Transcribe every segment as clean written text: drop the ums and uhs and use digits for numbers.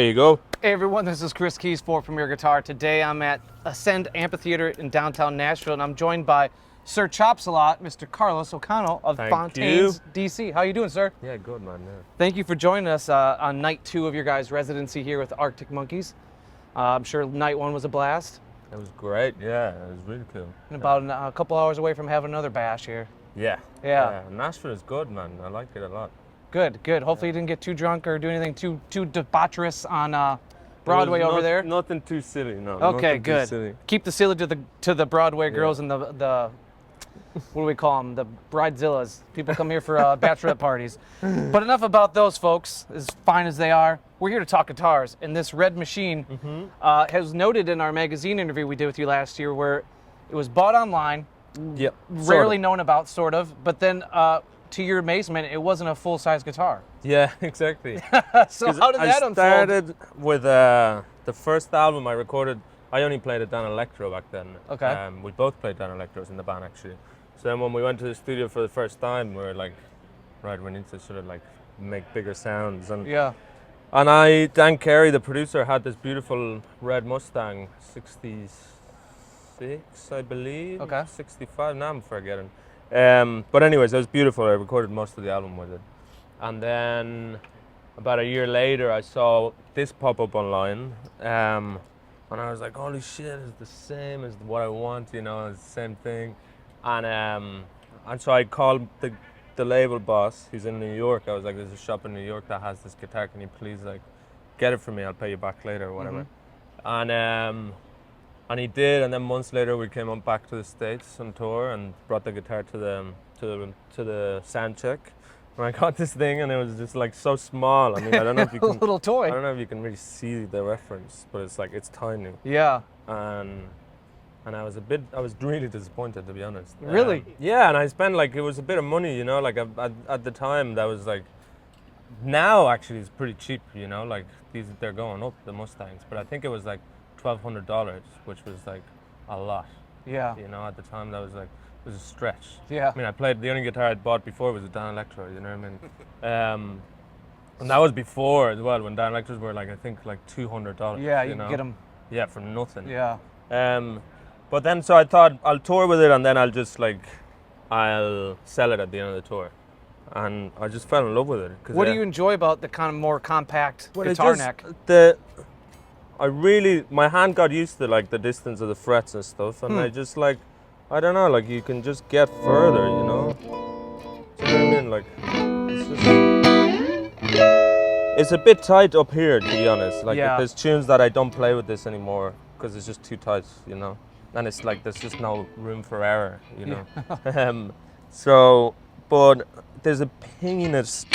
you go. Hey everyone, this is Chris Kies for Premier Guitar. Today I'm at Ascend Amphitheater in downtown Nashville, and I'm joined by Sir Chops-a-Lot, Mr. Carlos O'Connell of Fontaines D.C. How you doing, sir? Yeah, good, man. Yeah. Thank you for joining us on night 2 of your guys' residency here with Arctic Monkeys. I'm sure night 1 was a blast. It was great. Yeah, it was really cool. And about a couple hours away from having another bash here. Yeah. Yeah. Nashville is good, man. I like it a lot. Good, good. Hopefully you didn't get too drunk or do anything too debaucherous on Broadway over there. Nothing too silly, no. Okay, nothing good. Too silly. Keep the silly to the Broadway girls and the what do we call them? The bridezillas. People come here for bachelorette parties. But enough about those folks, as fine as they are. We're here to talk guitars, and this red machine has noted in our magazine interview we did with you last year where it was bought online, Yep. rarely known about, sort of, but then to your amazement, it wasn't a full-size guitar. Yeah, exactly. So how did that unfold? I started with the first album I recorded. I only played a Dan Electro back then. Okay. We both played Dan Electros in the band, actually. So then when we went to the studio for the first time, we were like, right, we need to sort of like make bigger sounds. And Yeah. And Dan Carey, the producer, had this beautiful red Mustang, 66, I believe. Okay. 65, now I'm forgetting. But anyways, it was beautiful. I recorded most of the album with it. And then about a year later, I saw this pop up online. And I was like, holy shit, it's the same as what I want, you know, it's the same thing. And so I called the label boss, who's in New York. I was like, there's a shop in New York that has this guitar. Can you please like get it for me? I'll pay you back later or whatever. And he did. And then months later, we came on back to the States on tour and brought the guitar to the sound check. And I got this thing, and it was just like so small. I mean, I don't know if you can. A little toy. I don't know if you can really see the reference, but it's like it's tiny. Yeah. And I was really disappointed, to be honest. Really? Yeah, and I spent like, it was a bit of money, you know, like at the time that was like, now actually it's pretty cheap, you know, like they're going up, the Mustangs, but I think it was like $1,200, which was like a lot. Yeah. You know, at the time that was like, it was a stretch. Yeah. I mean, the only guitar I'd bought before was a Dan Electro, you know what I mean? And that was before as well, when Dan Electros were like, I think like $200. Yeah, you know? can get them. Yeah, for nothing. Yeah. But then, so I thought I'll tour with it, and then I'll sell it at the end of the tour. And I just fell in love with it. What do you enjoy about the kind of more compact guitar neck? My hand got used to like the distance of the frets and stuff, and I just like, I don't know, like you can just get further, you know? Do you know what I mean? Like, it's a bit tight up here, to be honest. Like, there's tunes that I don't play with this anymore because it's just too tight, you know? And it's like, there's just no room for error, you know? But there's a pinginess,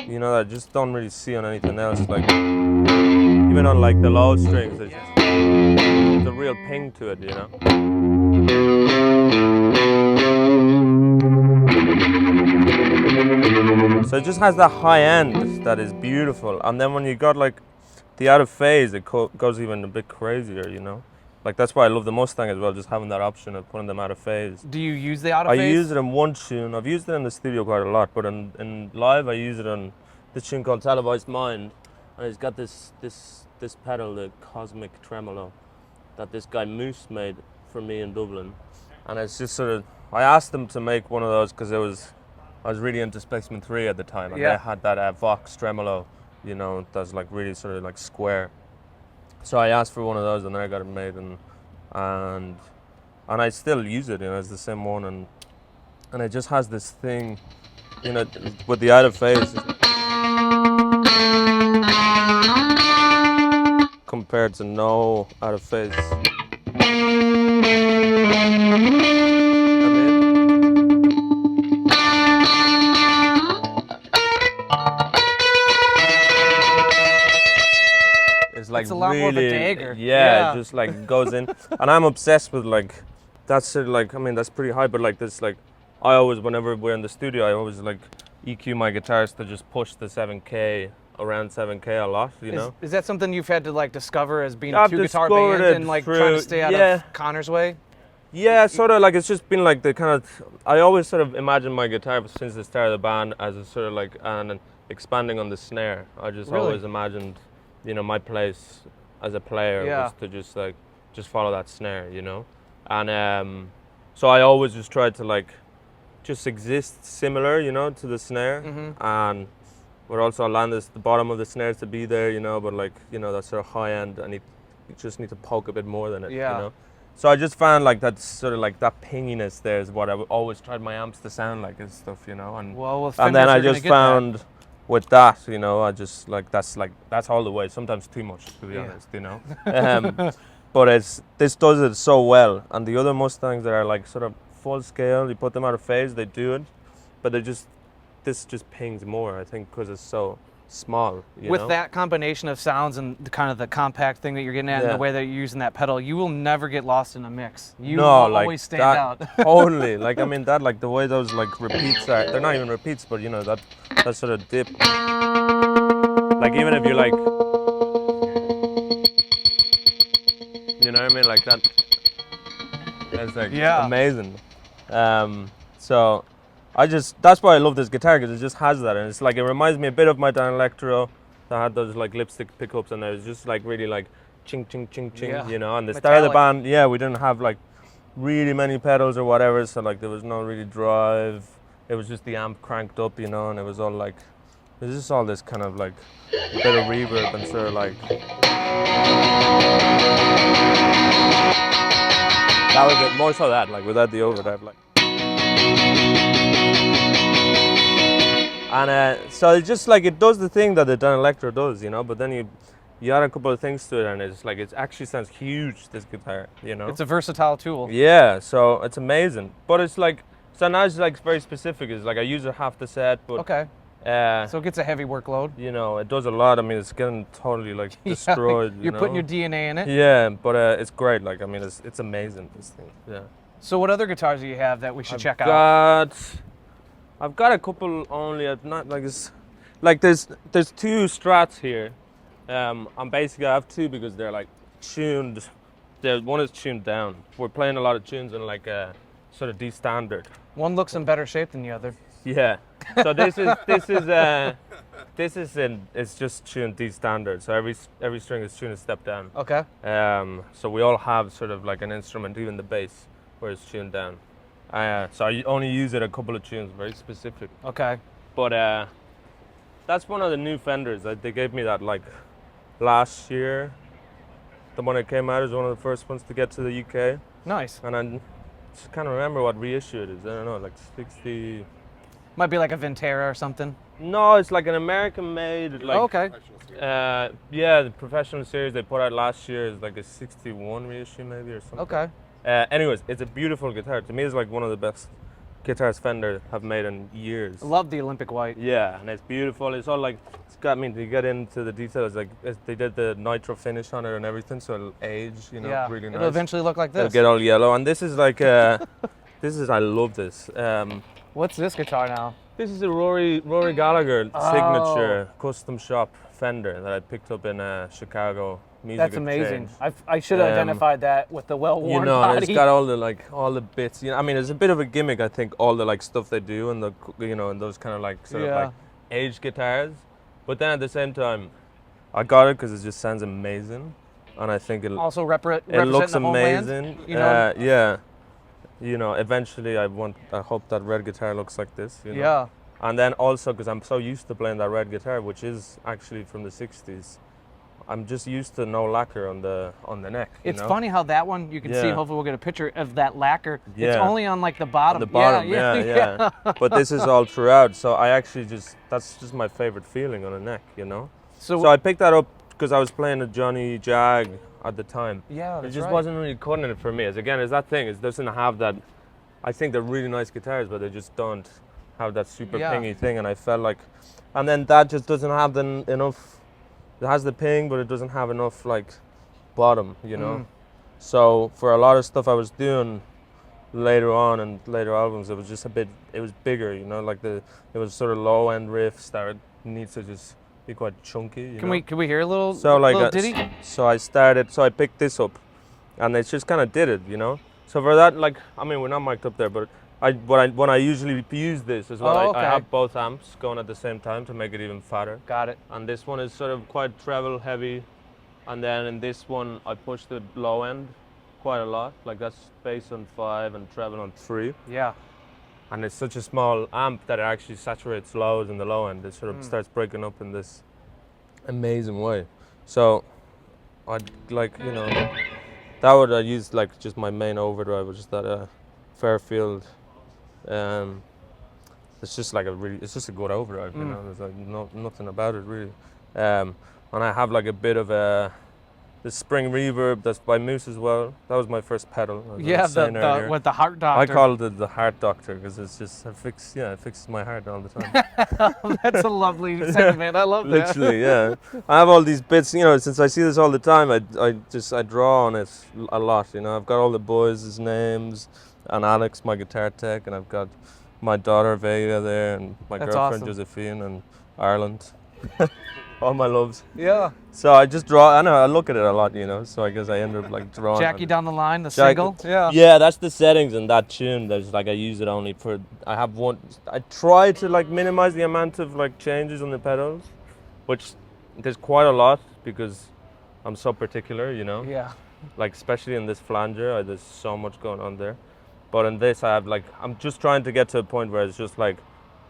you know, that I just don't really see on anything else. Like, even on like the low strings, there's a real ping to it, you know? So it just has that high end that is beautiful. And then when you got like the out of phase, it goes even a bit crazier, you know? Like that's why I love the Mustang as well, just having that option of putting them out of phase. Do you use the out of phase? I use it in one tune. I've used it in the studio quite a lot, but in live I use it on this tune called Televised Mind. And it's got this pedal, the Cosmic Tremolo, that this guy Moose made for me in Dublin. And it's just sort of, I asked them to make one of those because I was really into Spaceman 3 at the time, and they had that Vox Tremolo, you know, that's like really sort of like square. So I asked for one of those, and then I got it made, and I still use it, you know, it's the same one, and it just has this thing, you know, with the out of phase compared to no out of phase. Like it's a lot really, more of a dagger. Yeah, it just like goes in. And I'm obsessed with like, that's sort of like, I mean, that's pretty high, but like this, like, I always, whenever we're in the studio, I always like EQ my guitars to just push the 7K, around 7K a lot, you know? Is that something you've had to like discover as being a two-guitar band and like trying to stay out of Conor's way? Yeah, sort of like, it's just been like the kind of, I always sort of imagine my guitar since the start of the band as a sort of like an expanding on the snare. I just Really? always imagined, you know, my place as a player was to just follow that snare, you know, and so I always just tried to like just exist similar, you know, to the snare, and but also land the bottom of the snare to be there, you know, but like, you know, that sort of high end, and you just need to poke a bit more than it, you know. So I just found like that sort of like that pinginess there is what I always tried my amps to sound like and stuff, you know. And and then I just found with that, you know, I just like that's all the way. Sometimes too much, to be honest, you know. But this does it so well, and the other Mustangs that are like sort of full scale, you put them out of phase, they do it, but this just pings more, I think, because it's so small. With that combination of sounds and the kind of the compact thing that you're getting at, and the way that you're using that pedal, you will never get lost in a mix. You will always stand out. Totally. Like, I mean, that, like, the way those, like, repeats are, they're not even repeats, but, you know, that sort of dip. Like, even if you, like, you know what I mean? Like, that's, like, amazing. So that's why I love this guitar, because it just has that, and it's like, it reminds me a bit of my Dan Electro that had those like lipstick pickups, and it was just like really like ching ching ching ching, you know. And the start of the band, we didn't have like really many pedals or whatever, so like there was no really drive. It was just the amp cranked up, you know, and it was all like, there's just all this kind of like a bit of reverb and sort of like, that was it, more so that, like without the overdrive, like. And so it's just like, it does the thing that the Dan Electro does, you know, but then you add a couple of things to it, and it's like, it actually sounds huge, this guitar, you know. It's a versatile tool. Yeah, so it's amazing. But it's like, so now it's like very specific. It's like I use it half the set, but so it gets a heavy workload. You know, it does a lot. I mean, it's getting totally like destroyed. You're putting your DNA in it. Yeah, but it's great. Like, I mean, it's amazing, this thing. Yeah. So what other guitars do you have that we should check out? I've got a couple only. I've not like it's like there's two Strats here. And basically I have two because they're like tuned. One is tuned down. We're playing a lot of tunes in like a sort of D standard. One looks in better shape than the other. Yeah. So it's just tuned D standard. So every string is tuned a step down. Okay. So we all have sort of like an instrument, even the bass, where it's tuned down. So I only use it a couple of tunes, very specific. Okay. But that's one of the new Fenders. They gave me that like last year. The one that came out is one of the first ones to get to the UK. Nice. And I just can't remember what reissue it is. I don't know, like 60. Might be like a Ventera or something. No, it's like an American-made. Like, okay. Yeah, the professional series they put out last year is like a 61 reissue maybe or something. Okay. Anyways, it's a beautiful guitar. To me, it's like one of the best guitars Fender have made in years. I love the Olympic white. Yeah, and it's beautiful. It's all like, it's got me to get into the details. Like they did the nitro finish on it and everything, so it'll age, you know, really nice. It'll eventually look like this. It'll get all yellow, and this is like, I love this. What's this guitar now? This is a Rory Gallagher signature custom shop Fender that I picked up in Chicago. That's amazing. I should have identified that with the well-worn body. It's got all the bits. You know, I mean, it's a bit of a gimmick. I think all the like stuff they do and and those kind of like sort of like aged guitars. But then at the same time, I got it because it just sounds amazing, and I think it looks amazing. You know? Yeah. You know, eventually I hope that red guitar looks like this. You know? Yeah. And then also because I'm so used to playing that red guitar, which is actually from the '60s. I'm just used to no lacquer on the neck. It's funny how that one, you can see, hopefully we'll get a picture of that lacquer. It's only on like the bottom. On the bottom, yeah. But this is all throughout, so I actually that's just my favorite feeling on a neck, you know? So I picked that up because I was playing a Johnny Jag at the time. Yeah, it just wasn't really cutting it for me. It's that thing, it doesn't have that, I think they're really nice guitars, but they just don't have that super pingy thing, and I felt like, and then that just doesn't have enough. It has the ping, but it doesn't have enough like bottom, you know. So for a lot of stuff I was doing later on and later albums, it was just it was bigger, you know, like it was sort of low end riffs that needs to just be quite chunky. Can we hear a little ditty? So I picked this up, and it just kind of did it, you know. So for that, like, I mean, we're not mic'd up there, but when I usually use this as well, Oh, okay. I have both amps going at the same time to make it even fatter. Got it. And this one is sort of quite treble heavy, and then in this one I push the low end quite a lot. Like that's bass on 5 and treble on 3. Yeah. And it's such a small amp that it actually saturates lows in the low end. It sort of starts breaking up in this amazing way. So I'd like, you know, that would I use like just my main overdrive, which is that Fairfield. It's just like it's just a good overdrive, you know. There's like nothing about it really. And I have like a bit of the spring reverb that's by Moose as well. That was my first pedal. Yeah, with the heart doctor. I called it the heart doctor because it's just it fixes my heart all the time. That's a lovely sentiment. I love that. Literally, yeah. I have all these bits, you know. Since I see this all the time, I draw on it a lot. You know, I've got all the boys' names and Alex, my guitar tech, and I've got my daughter Vega there, and my girlfriend awesome. Josephine, and Ireland. All my loves. Yeah. So I just draw. I know I look at it a lot, you know. So I guess I end up like drawing. Jackie down the line, the single. Yeah. Yeah, that's the settings in that tune. There's like I use it only for. I have one. I try to like minimize the amount of like changes on the pedals, which there's quite a lot because I'm so particular, you know. Yeah. Like especially in this flanger, there's so much going on there. But in this, I have like I'm just trying to get to a point where it's just like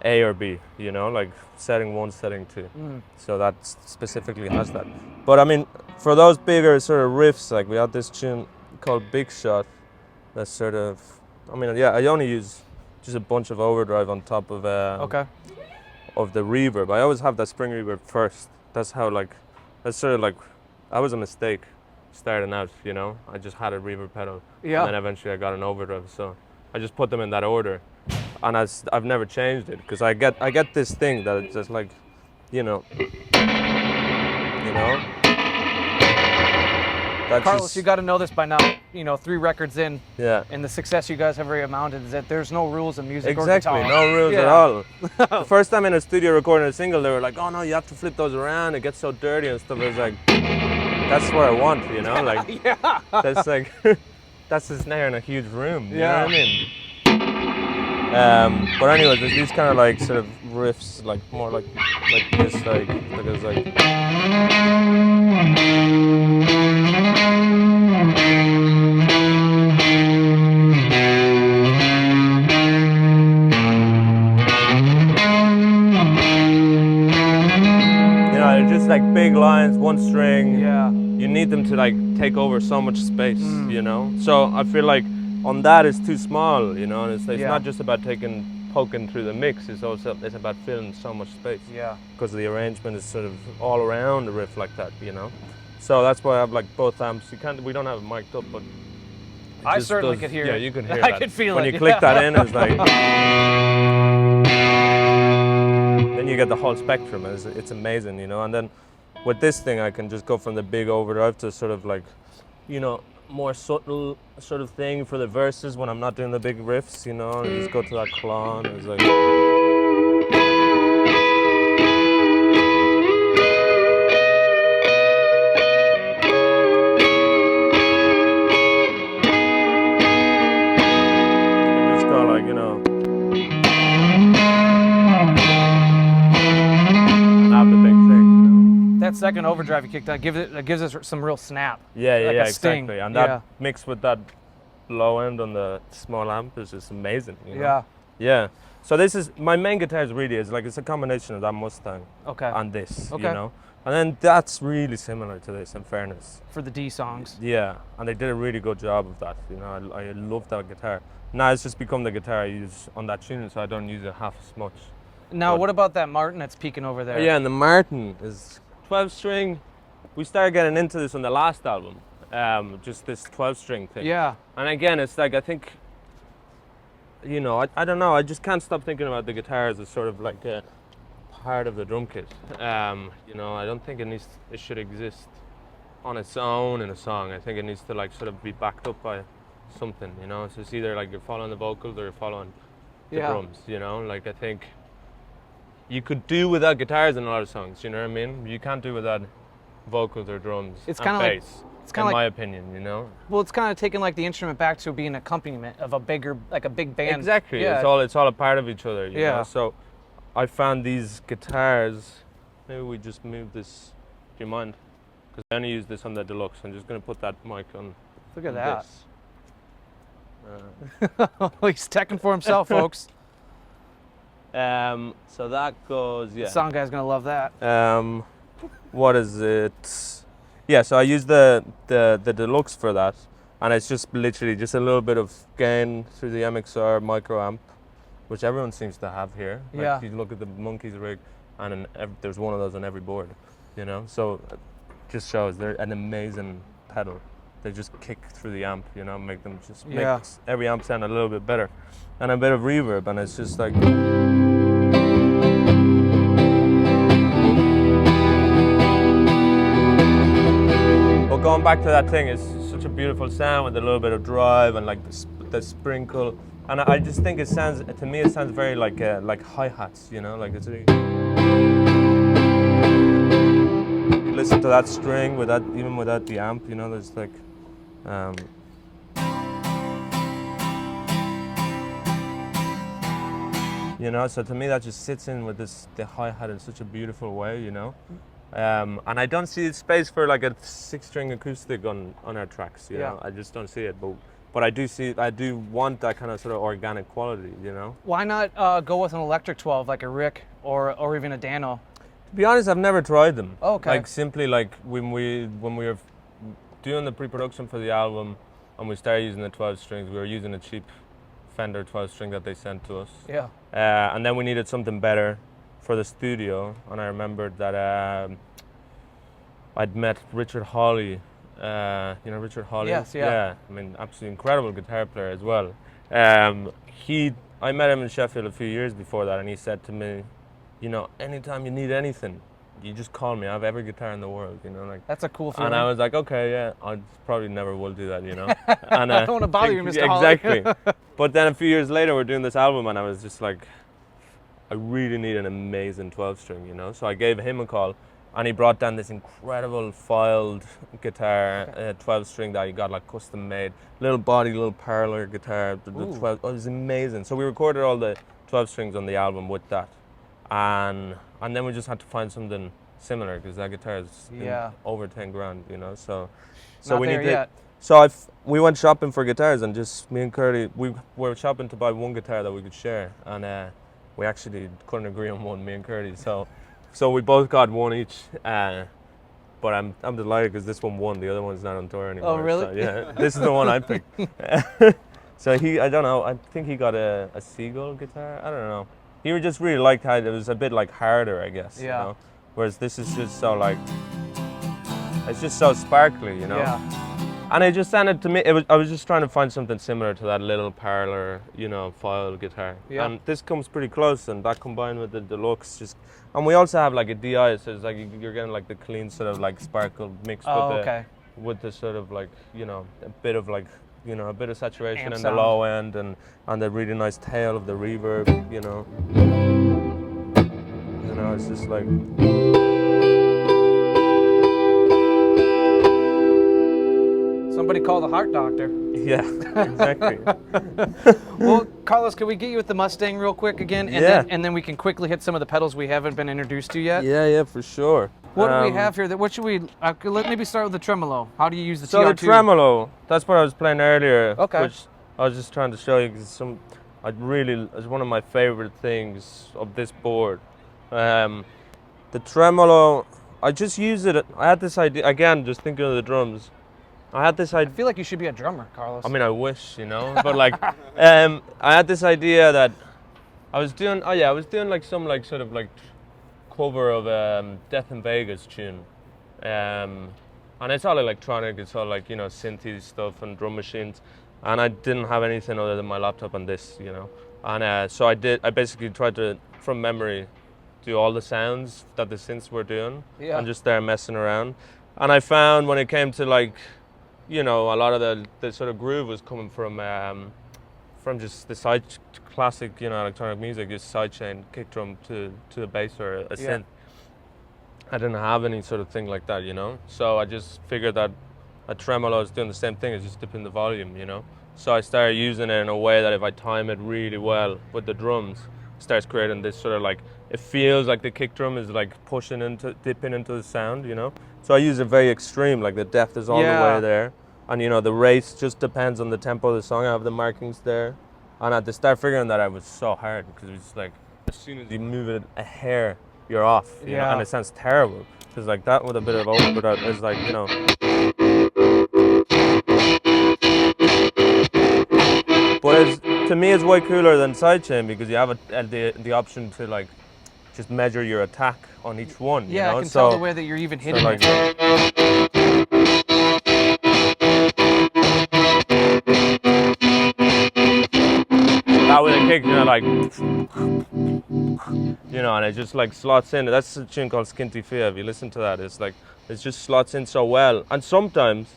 A or B, you know, like setting 1, setting 2. So that specifically has that. But I mean, for those bigger sort of riffs, like we had this tune called Big Shot. That's sort of, I mean, yeah, I only use just a bunch of overdrive on top of of the reverb. I always have that spring reverb first. That's how like, that's sort of like, that was a mistake starting out, you know. I just had a reverb pedal. Yeah. And then eventually I got an overdrive. So I just put them in that order. And I've never changed it because I get this thing that it's just like, you know. That's Carlos, just, you got to know this by now. You know, 3 records in, yeah. and the success you guys have already amounted is that there's no rules in music Exactly, or guitar. no rules at all. The first time in a studio recording a single, they were like, "Oh no, you have to flip those around. It gets so dirty and stuff." I was like, "That's what I want," you know, like Yeah. that's like that's a snare in a huge room. You Yeah. know what I mean? But anyways, there's these kind of like sort of riffs, like more like this, like it's like. You know, they're just like big lines, one string. Yeah. You need them to like take over so much space, you know. So I feel like on that it's too small, you know. And it's Yeah. not just about poking through the mix. It's about filling so much space. Yeah. Because the arrangement is sort of all around the riff like that, you know. So that's why I have like both amps. We don't have it mic'd up, but it I just certainly does- could hear yeah, it. you can hear I that. could feel when it, you click yeah. that in, it's like. Then you get the whole spectrum. And it's amazing, you know. And then with this thing, I can just go from the big overdrive to sort of like, you know, more subtle sort of thing for the verses when I'm not doing the big riffs, you know. And just go to that clone. It's like. That second overdrive you kicked on gives it some real snap. Yeah, like yeah, a sting. exactly. And Yeah. that mixed with that low end on the small amp is just amazing. You know? Yeah. Yeah. So this is my main guitar it's a combination of that Mustang Okay. and this, Okay. you know. And then that's really similar to this, in fairness. For the D songs. Yeah, and they did a really good job of that. You know, I love that guitar. Now it's just become the guitar I use on that tune, so I don't use it half as much. Now, But- what about that Martin that's peeking over there? Yeah, and the Martin is 12 string. We started getting into this on the last album, just this 12 string thing. Yeah. And again, it's like, I think, you know, I don't know, I just can't stop thinking about the guitar as a sort of like a part of the drum kit. You know, I don't think it should exist on its own in a song. I think it needs to like sort of be backed up by something, you know. So it's either like you're following the vocals or you're following the Yeah. drums, you know. Like I think you could do without guitars in a lot of songs, you know what I mean? You can't do without vocals or drums It's and kind of like bass. It's kind in of my like, opinion, you know. well, it's kind of taking like the instrument back to being an accompaniment of a bigger, like a big band. Exactly. Yeah. It's all a part of each other, you Yeah. know. So I found these guitars. Maybe we just move this. Do you mind? Because I only use this on the deluxe. I'm just going to put that mic on. Look at on that. this. He's teching for himself, folks. So that goes, The sound guy's gonna love that. What is it? Yeah, so I use the deluxe for that, and it's just literally just a little bit of gain through the MXR micro amp, which everyone seems to have here. Like, Yeah. you look at the Monkeys rig, and there's one of those on every board, you know. So it just shows they're an amazing pedal. They just kick through the amp, you know, make them just make every amp sound a little bit better, and a bit of reverb, and it's just like. But going back to that thing, it's such a beautiful sound with a little bit of drive and like the sprinkle, and I just think it sounds, to me, it sounds very like hi-hats, you know, like it's. You listen to that string without, even without the amp, you know, there's like. You know, so to me that just sits in with the hi-hat in such a beautiful way, you know. And I don't see space for like a 6-string acoustic on our tracks, you know. I just don't see it, but I do want that kind of sort of organic quality, you know. Why not go with an electric 12 like a Rick or even a Dano? To be honest, I've never tried them. Oh, okay. Like simply like when we were doing the pre-production for the album and we started using the 12 strings, we were using a cheap Fender 12 string that they sent to us. Yeah. And then we needed something better for the studio, and I remembered that I'd met Richard Hawley. You know Richard Hawley? Yes, yeah. I mean, absolutely incredible guitar player as well. I met him in Sheffield a few years before that, and he said to me, you know, anytime you need anything, you just call me. I have every guitar in the world, you know. Like, that's a cool feeling. And I was like, okay, yeah, I probably never will do that, you know. And, I don't want to bother you, Mr. Hawley. Exactly. But then a few years later, we're doing this album, and I was just like, I really need an amazing 12-string, you know. So I gave him a call, and he brought down this incredible filed guitar, 12-string that he got like custom made, little body, little parlor guitar. The 12, it was amazing. So we recorded all the 12 strings on the album with that, and then we just had to find something similar because that guitar is over 10 grand, you know. So Not we there need to. yet. So we went shopping for guitars, and just me and Curly, we were shopping to buy one guitar that we could share, and we actually couldn't agree on one, me and Curly. So we both got one each. But I'm delighted because this one won. The other one's not on tour anymore. Oh, really? So, yeah, this is the one I picked. So I don't know. I think he got a Seagull guitar. I don't know. He just really liked how it was a bit like harder, I guess. Yeah. You know? Whereas this is just so like, it's just so sparkly, you know. Yeah. And it just sounded to me, I was just trying to find something similar to that little parlor, you know, foil guitar. Yeah. And this comes pretty close, and that combined with the deluxe just, and we also have like a DI, so it's like you're getting like the clean sort of like sparkle mixed with the sort of like, you know, a bit of like, you know, a bit of saturation Amp in sound. the low end, and the really nice tail of the reverb, you know. You know, it's just like. Somebody call the heart doctor. Yeah, exactly. Well, Carlos, can we get you with the Mustang real quick again? And then we can quickly hit some of the pedals we haven't been introduced to yet. Yeah, for sure. What do we have here? What should we? Let maybe start with the tremolo. How do you use the TR2? So the tremolo, that's what I was playing earlier. Okay. Which I was just trying to show you because it's one of my favorite things of this board. The tremolo, I just use it. I had this idea again, just thinking of the drums. I had this idea. I feel like you should be a drummer, Carlos. I mean, I wish, you know, but like, I had this idea that I was doing like some like sort of like cover of Death in Vegas tune, and it's all electronic. It's all like, you know, synthy stuff and drum machines, and I didn't have anything other than my laptop and this, you know, and so I basically tried to, from memory, do all the sounds that the synths were doing, and just there messing around, and I found when it came to like, you know, a lot of the sort of groove was coming from just the side classic, you know, electronic music, just sidechain kick drum to a bass or a synth. I didn't have any sort of thing like that, you know. So I just figured that a tremolo is doing the same thing, it's just dipping the volume, you know. So I started using it in a way that if I time it really well with the drums, it starts creating this sort of like, it feels like the kick drum is like dipping into the sound, you know. So I use it very extreme, like the depth is all the way there. And you know, the race just depends on the tempo of the song. I have the markings there. And at the start figuring that, I was so hard because it was like, as soon as you move it a hair, you're off, you know? And it sounds terrible. Because like that with a bit of overdub is like, you know. But to me, it's way cooler than sidechain because you have the option to like just measure your attack on each one. Yeah, you know? I can tell the way that you're even hitting like, it. That with a kick, you know, like, you know, and it just like slots in. That's a tune called Skinty Fia. If you listen to that, it's like, it just slots in so well. And sometimes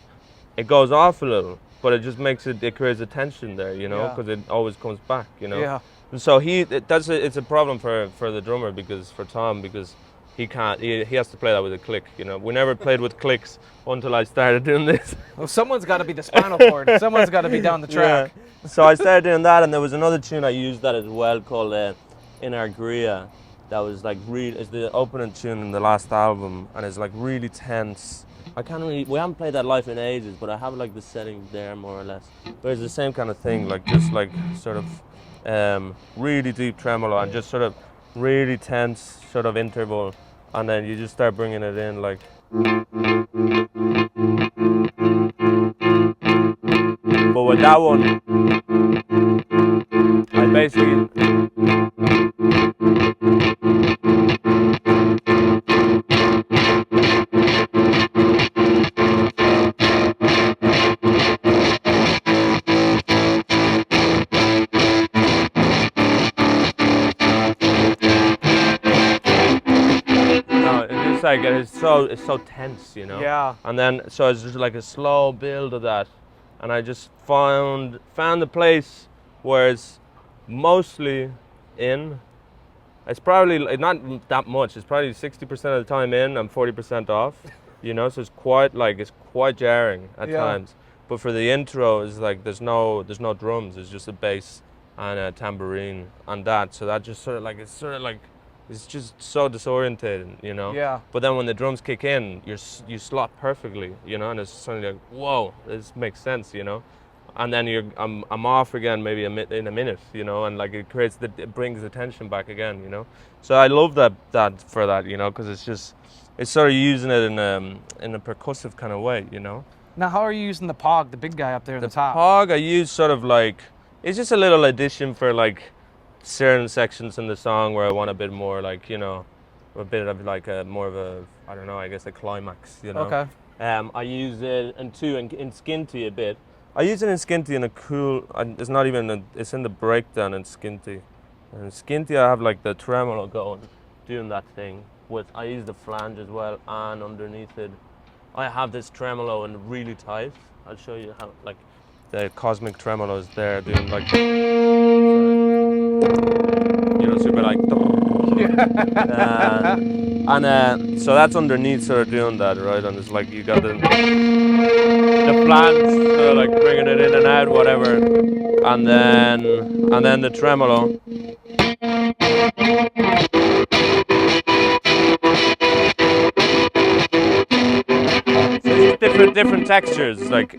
it goes off a little, but it just makes it creates a tension there, you know, because it always comes back, you know. Yeah. And so it's a problem for the drummer for Tom, because he can't, he has to play that with a click, you know. We never played with clicks until I started doing this. Well, someone's got to be the spinal cord. Someone's got to be down the track. Yeah. So I started doing that, and there was another tune I used that as well called In Our Gria. That was like it's the opening tune in the last album, and it's like really tense. We haven't played that live in ages, but I have like the setting there more or less. But it's the same kind of thing, like just like sort of really deep tremolo and just sort of really tense sort of interval, and then you just start bringing it in like. But with that one, I basically like it's so tense, you know. Yeah. And then so it's just like a slow build of that, and I just found the place where it's mostly in. It's probably not that much. It's probably 60% of the time in and 40% off, you know. So it's quite jarring at times. But for the intro, it's like there's no drums. It's just a bass and a tambourine and that. So that just it's just so disorientating, you know. Yeah. But then when the drums kick in, you slot perfectly, you know, and it's suddenly like, whoa, this makes sense, you know. And then I'm off again maybe in a minute, you know, and like it brings the tension back again, you know. So I love that for that, you know, because it's sort of using it in a percussive kind of way, you know. Now, how are you using the Pog, the big guy up there at the top? The Pog I use sort of like, it's just a little addition for like certain sections in the song where I want a bit more like, you know, a bit of like more of a, I don't know, I guess a climax, you know. Okay. I use it in Skinty a bit. I use it in Skinty in a cool, it's not even, it's in the breakdown in Skinty. And in Skinty I have like the tremolo going, doing that thing. I use the flange as well, and underneath it I have this tremolo and really tight. I'll show you how, like, the cosmic tremolo is there doing like, you know, super like, so that's underneath sort of doing that, right? And it's like you got the flange sort of like bringing it in and out, whatever, and then the tremolo. Different textures, like,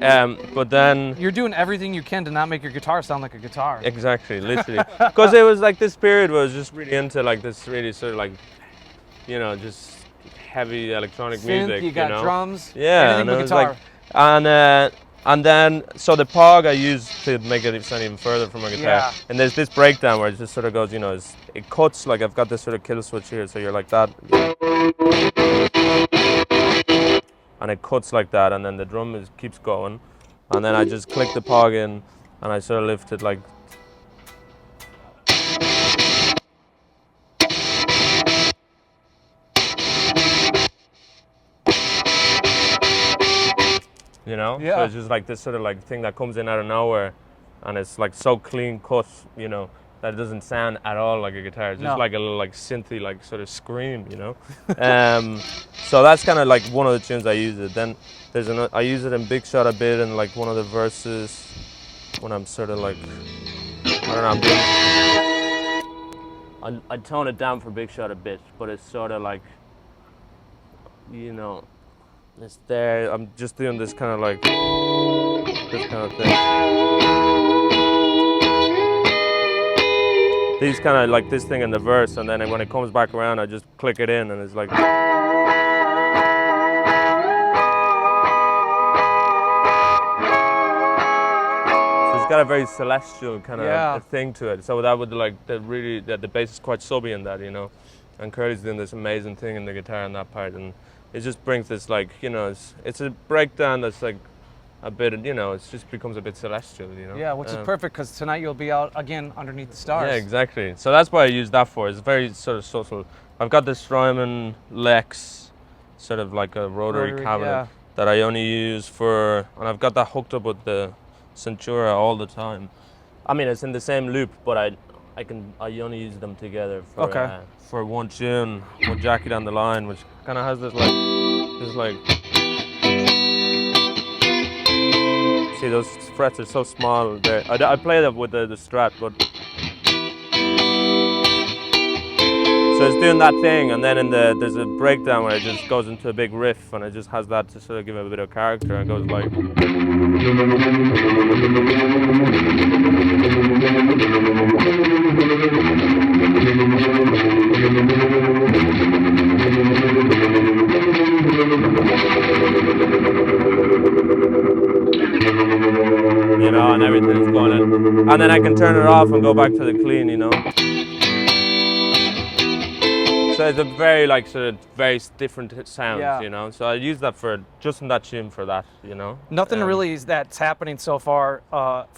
but then you're doing everything you can to not make your guitar sound like a guitar. Exactly, literally, because it was like this period where I was just really into like this really sort of like, you know, just heavy electronic Synth, music. You got know? drums. Yeah, anything but guitar. Like, and then so the Pog I use to make it sound even further from my guitar. Yeah. And there's this breakdown where it just sort of goes, you know, it cuts, like I've got this sort of kill switch here, so you're like that. And it cuts like that, and then the drum keeps going, and then I just click the Pog in, and I sort of lift it like. You know? Yeah. So it's just like this sort of like thing that comes in out of nowhere, and it's like so clean cut, you know, that it doesn't sound at all like a guitar. It's just like a little like synthy like sort of scream, you know. So that's kind of like one of the tunes I use it. Then there's I use it in Big Shot a bit, in like one of the verses when I'm sort of like, I don't know, I tone it down for Big Shot a bit, but it's sort of like, you know, it's there. I'm just doing this kind of like, this kind of thing. These kind of like this thing in the verse, and then when it comes back around, I just click it in, and it's like. Got a very celestial kind of thing to it, so that would like the bass is quite subby in that, you know, and Curly's doing this amazing thing in the guitar in that part, and it just brings this like, you know, it's a breakdown that's like a bit, you know, it just becomes a bit celestial, you know. Yeah, which is perfect because tonight you'll be out again underneath the stars. Yeah, exactly. So that's what I use that for. It's very sort of subtle. I've got this Strymon Lex, sort of like a rotary cabinet that I only use for, and I've got that hooked up with the Centura all the time. I mean, it's in the same loop, but I only use them together for one tune with Jackie Down the Line, which kind of has this like. See, those frets are so small there. I play that with the Strat, but so it's doing that thing, and then there's a breakdown where it just goes into a big riff, and it just has that to sort of give it a bit of character, and it goes like. You know, and everything's going in. And then I can turn it off and go back to the clean, you know. So it's a very like sort of very different sounds, you know. So I use that for just in that tune for that, you know. Nothing really that's happening so far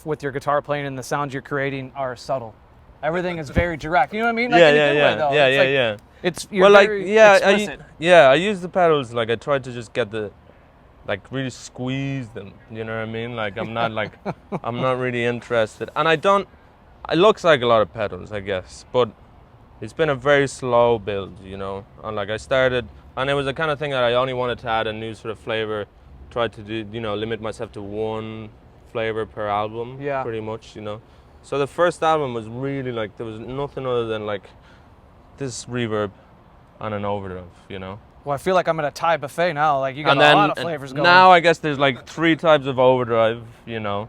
with your guitar playing and the sounds you're creating are subtle. Everything is very direct. You know what I mean? Like in a good way, though. Yeah. It's very explicit. I use the pedals like I try to just get the. Like really squeeze them, you know what I mean? Like I'm not really interested, and I don't. It looks like a lot of pedals, I guess, but it's been a very slow build, you know. And like I started, and it was the kind of thing that I only wanted to add a new sort of flavor, tried to do, you know, limit myself to one flavor per album, pretty much, you know. So the first album was really like there was nothing other than like this reverb and an overdrive, you know. Well, I feel like I'm at a Thai buffet now. Like you got a lot of flavors going. Now I guess there's like 3 types of overdrive, you know,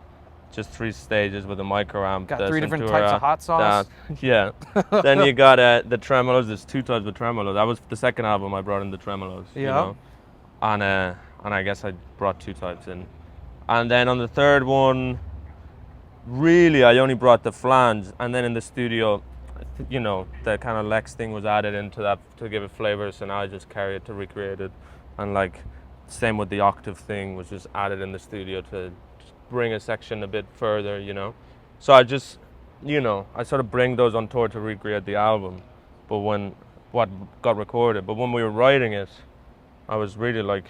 just 3 stages with a micro amp. Got 3 different types of hot sauce. Then you got the tremolos. There's 2 types of tremolos. That was the second album I brought in the tremolos. You know? And I guess I brought 2 types in. And then on the third one, really I only brought the flange. And then in the studio, you know, the kind of Lex thing was added into that to give it flavor, so now I just carry it to recreate it. And like same with the octave thing was just added in the studio to bring a section a bit further, you know. So I just, you know, I sort of bring those on tour to recreate the album, but what got recorded. But when we were writing it, I was really like,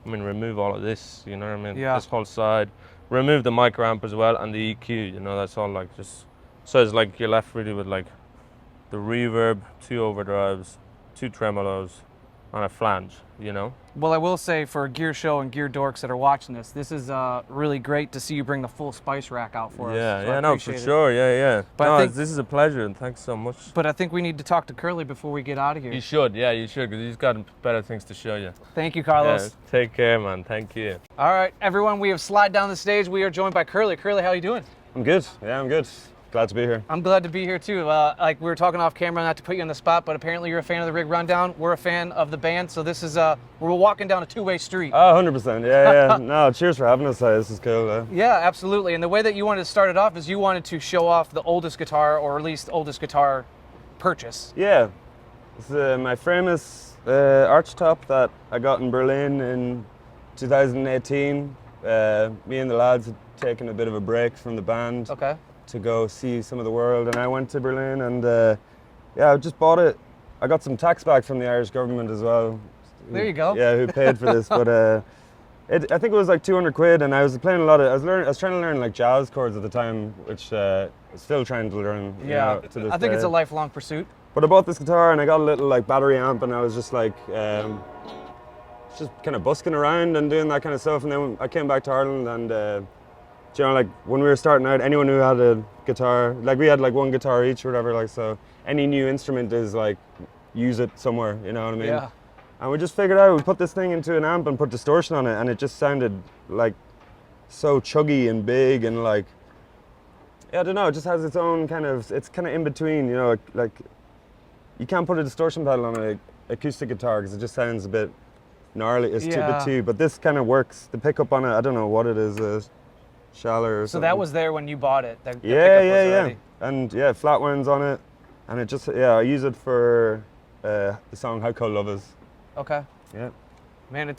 I mean, remove all of this, you know what I mean? This whole side, remove the micro amp as well and the EQ, you know, that's all like just, so it's like you're left really with like the reverb, 2 overdrives, 2 tremolos, and a flange, you know? Well, I will say for a gear show and gear dorks that are watching this is really great to see you bring the full spice rack out for us. Yeah, no, for sure, yeah. But no, this is a pleasure, and thanks so much. But I think we need to talk to Curly before we get out of here. You should, because he's got better things to show you. Thank you, Carlos. Yeah, take care, man. Thank you. All right, everyone, we have slid down the stage. We are joined by Curly. Curly, how are you doing? I'm good. Yeah, I'm good. Glad to be here. I'm glad to be here too. Like we were talking off camera, not to put you on the spot, but apparently you're a fan of the Rig Rundown. We're a fan of the band, so this is we're walking down a 2-way street. Oh, 100%. Yeah. No, cheers for having us. This is cool. Yeah, absolutely. And the way that you wanted to start it off is you wanted to show off the oldest guitar, or at least oldest guitar purchase. Yeah, it's my Framus archtop that I got in Berlin in 2018. Me and the lads had taken a bit of a break from the band. Okay. To go see some of the world, and I went to Berlin, and I just bought it. I got some tax back from the Irish government as well. There you go. Yeah, who paid for this? But I think it was like 200 quid, and I was playing a lot of. I was trying to learn like jazz chords at the time, which still trying to learn. Yeah, you know, to this I think day. it's a lifelong pursuit. But I bought this guitar, and I got a little like battery amp, and I was just like, just kind of busking around and doing that kind of stuff. And then I came back to Ireland, and you know, like when we were starting out, anyone who had a guitar, like we had like one guitar each or whatever, like, so any new instrument is like, use it somewhere, you know what I mean? Yeah. And we just figured out, we put this thing into an amp and put distortion on it, and it just sounded like so chuggy and big, and like, I don't know, it just has its own kind of, it's kind of in between, you know, like you can't put a distortion pedal on an acoustic guitar because it just sounds a bit gnarly, it's Yeah. a bit too, but this kind of works. The pickup on it, I don't know what it is, shallow or So something. that was there when you bought it? The Yeah, pickup was yeah. already- And yeah, flat winds on it, and it just, yeah, I use it for the song How Cold Love Is. Okay. Yeah. Man,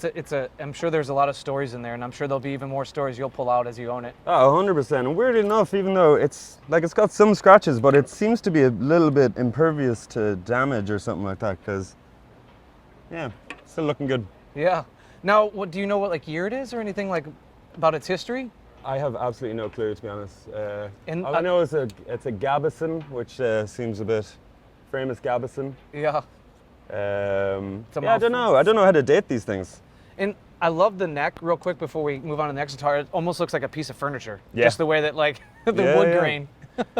I'm sure there's a lot of stories in there, and I'm sure there'll be even more stories you'll pull out as you own it. Oh, 100%. And weirdly enough, even though it's got some scratches, but it seems to be a little bit impervious to damage or something like that, because, yeah, still looking good. Yeah. Now, do you know what like year it is or anything like about its history? I have absolutely no clue, to be honest. And all I know is it's a Gabison, which seems a bit Framus Gabison. Yeah. Yeah, I mouthful. don't know. I don't know how to date these things. And I love the neck, real quick before we move on to the next guitar. It almost looks like a piece of furniture. Yeah. Just the way that like the Yeah, wood yeah. grain.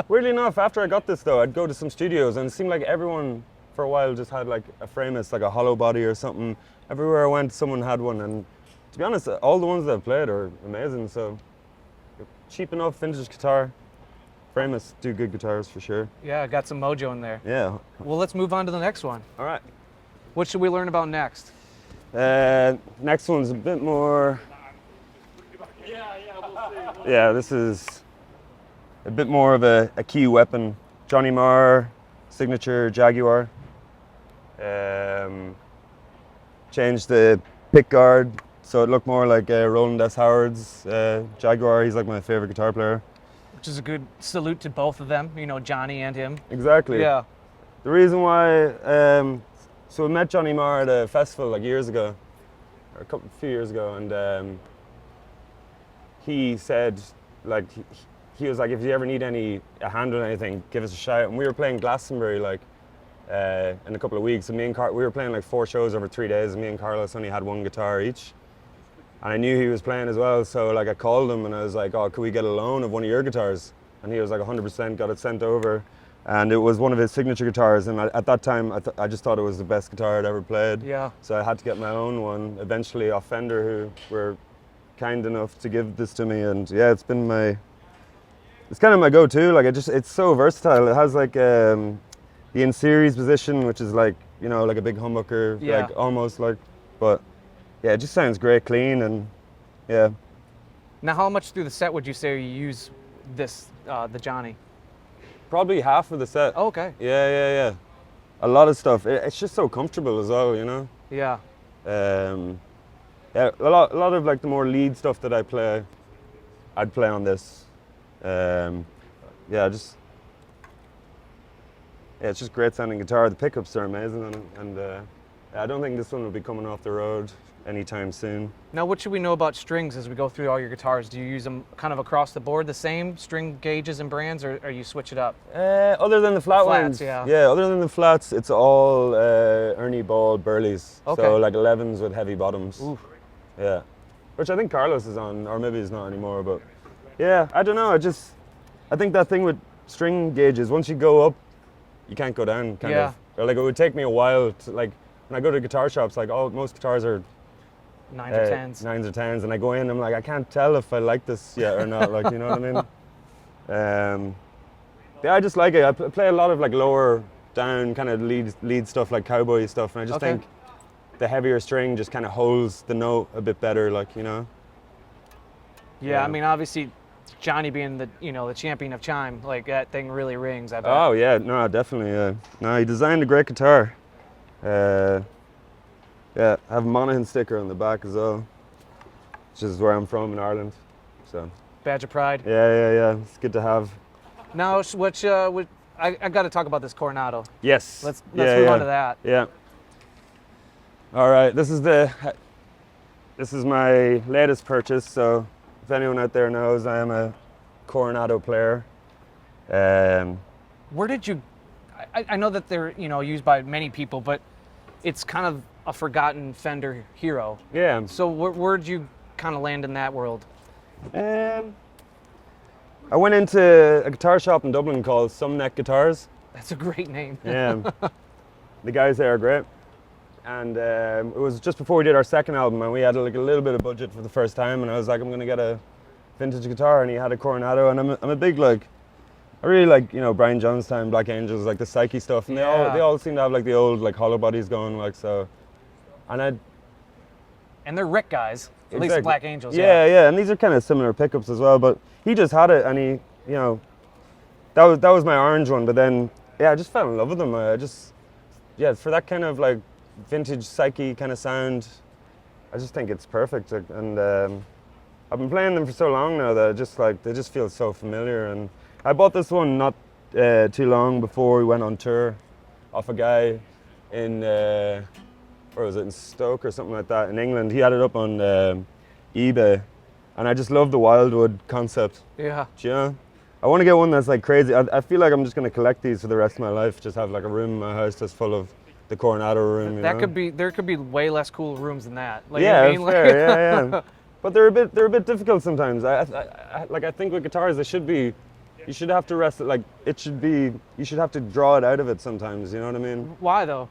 Weirdly enough, after I got this though, I'd go to some studios, and it seemed like everyone for a while just had like a Framus, like a hollow body or something. Everywhere I went, someone had one, and to be honest, all the ones that I've played are amazing. So cheap enough vintage guitar. Framus do good guitars for sure. Yeah, got some mojo in there. Yeah. Well, let's move on to the next one. All right. What should we learn about next? Next one's a bit more. Yeah, this is a bit more of a key weapon. Johnny Marr, signature Jaguar. Changed the pick guard so it looked more like Roland S. Howard's Jaguar. He's like my favorite guitar player. Which is a good salute to both of them, you know, Johnny and him. Exactly. Yeah. The reason why, so we met Johnny Marr at a festival like years ago, or a few years ago, and he said, like, he was like, if you ever need a hand on anything, give us a shout. And we were playing Glastonbury like in a couple of weeks, and we were playing like 4 shows over 3 days, and me and Carlos only had one guitar each. And I knew he was playing as well, so like I called him and I was like, oh, could we get a loan of one of your guitars? And he was like 100%, got it sent over. And it was one of his signature guitars, and at that time I just thought it was the best guitar I'd ever played. Yeah. So I had to get my own one, eventually off Fender, who were kind enough to give this to me. And yeah, it's kind of my go-to. Like it's so versatile. It has like the in-series position, which is like, you know, like a big humbucker, Yeah. like almost like, but yeah, it just sounds great, clean, and yeah. Now, how much through the set would you say you use this, the Johnny? Probably half of the set. Oh, okay. Yeah. A lot of stuff. It's just so comfortable as well, you know. Yeah. Yeah, a lot of like the more lead stuff that I'd play on this. It's just great sounding guitar. The pickups are amazing on it, and I don't think this one will be coming off the road anytime soon. Now, what should we know about strings as we go through all your guitars? Do you use them kind of across the board, the same string gauges and brands, or you switch it up? Other than the flat Flats, ones, yeah. other than the flats, it's all Ernie Ball Burleys. Okay. So like 11s with heavy bottoms. Ooh. Yeah, which I think Carlos is on, or maybe he's not anymore. But yeah, I don't know. I think that thing with string gauges, once you go up, you can't go down. Kind Yeah. of. Or like it would take me a while to, like, when I go to guitar shops, like most guitars are 9s or 10s. 9s or 10s, and I go in, I'm like, I can't tell if I like this yet or not. Like, you know what I mean? Yeah, I just like it. I play a lot of like lower down kind of lead stuff, like cowboy stuff, and I just Okay. think the heavier string just kind of holds the note a bit better, like, you know. Yeah, I mean, obviously, Johnny being the champion of chime, like that thing really rings. I bet. Oh yeah, no, definitely. Yeah, no, he designed a great guitar. Yeah, I have a Monaghan sticker on the back as well, which is where I'm from in Ireland. So Badge of pride. yeah, it's good to have. Now, I got to talk about this Coronado. Yes. Let's move on to that. Yeah. All right, this is my latest purchase. So if anyone out there knows, I am a Coronado player. Where did you? I know that they're used by many people, but it's kind of a forgotten Fender hero. Yeah. So where'd you kind of land in that world? I went into a guitar shop in Dublin called Some Neck Guitars. That's a great name. Yeah. The guys there are great. And it was just before we did our second album, and we had like a little bit of budget for the first time, and I was like, I'm gonna get a vintage guitar, and he had a Coronado, and I'm a big like, I really like, you know, Brian Jonestown, Black Angels, like the Psyche stuff, and they all seem to have like the old like hollow bodies going, like so. And they're Rick guys, at least exactly. Black Angels. Yeah, and these are kind of similar pickups as well, but he just had it, and he, you know, that was my orange one, but then I just fell in love with them. For that kind of like vintage Psyche kind of sound, I just think it's perfect. And I've been playing them for so long now that they just feel so familiar. And I bought this one not too long before we went on tour off a guy in where was it, in Stoke or something like that in England. He had it up on eBay, and I just love the Wildwood concept. Yeah. Do you know? I want to get one that's like crazy. I feel like I'm just going to collect these for the rest of my life. Just have like a room in my house that's full of the Coronado room. There could be way less cool rooms than that. Like, yeah, you know what I fair, mean? yeah. But they're a bit difficult sometimes. I think with guitars they should be. You should have to rest it. Like it should be. You should have to draw it out of it sometimes. You know what I mean? Why though?